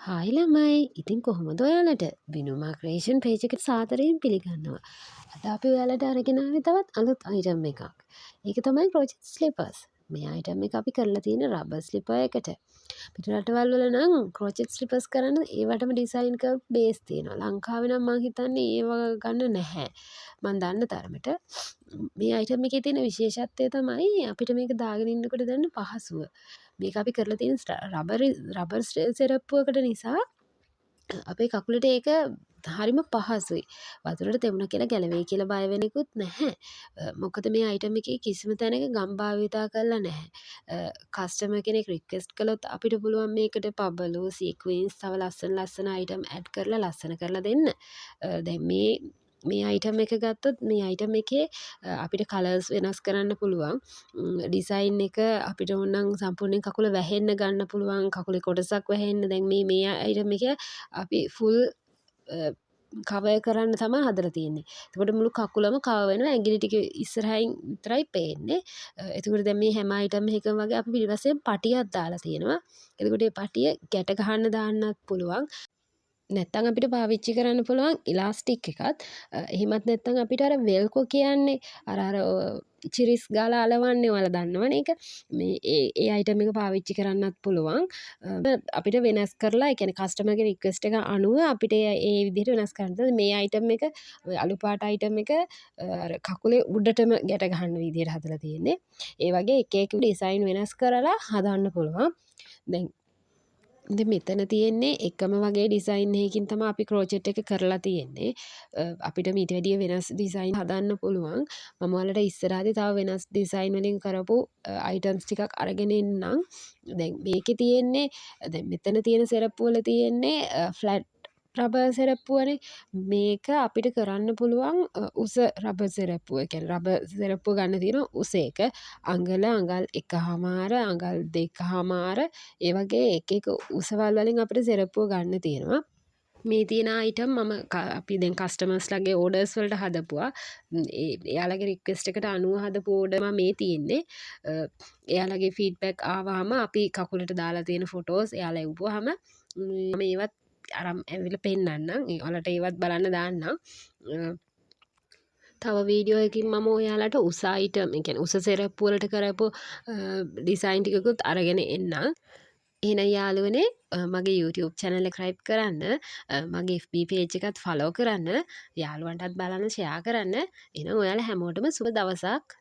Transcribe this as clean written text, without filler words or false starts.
Hi ළමයි ඉතින් කොහොමද ඔයාලට විනුමා ක්‍රේෂන් පේජ් එකට සාදරයෙන් පිළිගන්නවා. අද අපි ඔයාලට අරගෙන ආවේ තවත් අලුත් අයිටම් එකක්. ඒක තමයි ක්‍රොචට් ස්ලිපර්ස්. මේ අයිටම් එක අපි කරලා තියෙන රබර් ස්ලිපර් එකට. පිට රටවල් වල නම් ක්‍රොචට් ස්ලිපර්ස් කරන්න ඒවටම ඩිසයින් කරපු බේස් තියෙනවා. ලංකාවේ නම් මං හිතන්නේ ඒව ගන්න නැහැ. මං දන්න තරමට මේ අයිටම් එකේ තියෙන විශේෂත්වය තමයි අපිට මේක දාගෙන ඉන්නකොට දැනෙන පහසුව. මේක අපි කරලා තියෙන රබර් සෙරප්පුවකට නිසා අපේ කකුලට ඒක හරිම පහසුයි. වතුරට තෙමුණ කියලා ගැලවෙයි කියලා බය වෙන්න ඉකුත් නැහැ. මොකද මේ අයිටම් එකේ කිසිම තැනක ගම් භාවිතා කරලා නැහැ. කස්ටමර් කෙනෙක් රික්වෙස්ට් කළොත් අපිට පුළුවන් මේකට පබලු, සීක්වෙන්ස් තව ලස්සන අයිටම් ඇඩ් කරලා ලස්සන කරලා දෙන්න. දැන් මේ අයිටම් එක ගත්තොත් මේ අයිටම් එකේ අපිට කලර්ස් වෙනස් කරන්න පුළුවන්. ඩිසයින් එක අපිට ඕනනම් සම්පූර්ණයෙන් කකුල වැහෙන්න ගන්න පුළුවන්. කකුලේ කොටසක් වැහෙන්න. දැන් මේ අයිටම් එක අපි ෆුල් කවර් කරන්න තමයි හදලා තියෙන්නේ. එතකොට මුළු කකුලම කවර් වෙනවා. ඇඟිලි ටික ඉස්සරහින් විතරයි පේන්නේ. එතකොට දැන් මේ හැම අයිටම් එකකම වගේ අපි පිටිපස්සෙන් පටියක් දාලා තියෙනවා. එතකොට මේ පටිය ගැට ගහන්න දාන්නත් පුළුවන්. නැත්තම් අපිට පාවිච්චි කරන්න පුළුවන් ඉලාස්ටික් එකත්. එහෙමත් නැත්තම් අපිට අර වෙල්කෝ කියන්නේ අර චිරිස් ගාලා අලවන්නේ ඔයාලා දන්නවනේ ඒක. මේ ඒ අයිටම් එක පාවිච්චි කරන්නත් පුළුවන්. අපිට වෙනස් කරලා ඒ කියන්නේ කස්ටමර්ගේ රික්වෙස්ට් එක අනුව අපිට ඒ විදිහට වෙනස් කරන්න. මේ අයිටම් එක අලු පාට අයිටම් එක අර කකුලේ උඩටම ගැට ගන්න විදිහට හදලා තියෙන්නේ. ඒ වගේ එක ඩිසයින් වෙනස් කරලා හදන්න පුළුවන්. දැන් මෙතන තියෙන්නේ එකම වගේ ඩිසයින් එකකින් තමයි අපි ක්‍රෝචට් එක කරලා තියෙන්නේ. අපිට මීට වැඩිය වෙනස් ඩිසයින් හදන්න පුළුවන්. මම ඔයාලට ඉස්සරහදී තව වෙනස් ඩිසයින් වලින් කරපු අයිටම්ස් ටිකක් අරගෙන එන්නම්. දැන් මේකේ තියෙන්නේ දැන් මෙතන තියෙන සෙරප්පු වල තියෙන්නේ ෆ්ලැට් රබර් සෙරප්පුවනේ. මේක අපිට කරන්න පුළුවන් උස රබර් සෙරප්පුව. ඒ කියන්නේ රබර් සෙරප්පුව ගන්න තියෙන උස එක අඟල් 1.5 අඟල් 2.5 ඒ වගේ එක උසවල් වලින් අපිට සෙරප්පුව ගන්න තියෙනවා. මේ තියෙන අයිටම් අපි දැන් කස්ටමර්ස්ලාගේ ඕඩර්ස් වලට හදපුවා. එයාලගේ රික්වෙස්ට් එකට අනුව හදපු ඕඩර් මේ තියෙන්නේ. එයාලගේ ෆීඩ්බැක් ආවහම අපි කකුලට දාලා තියෙන ෆොටෝස් එයාලා එව්වහම මම ඒවත් අරන් ඇවිල්ලා පෙන්නන්නම්. ඔයාලට ඒවත් බලන්න දාන්නම්. තව වීඩියෝ එකකින් මම ඔයාලට උස අයිටම්, ඒ කියන්නේ උස සෙරප්පු වලට කරපු ඩිසයින් ටිකකුත් අරගෙන එන්නම්. එහෙනම් යාළුවනේ මගේ YouTube channel එක subscribe කරන්න, මගේ FB page එකත් follow කරන්න, යාළුවන්ටත් බලන්න share කරන්න. එහෙනම් ඔයාලා හැමෝටම සුබ දවසක්.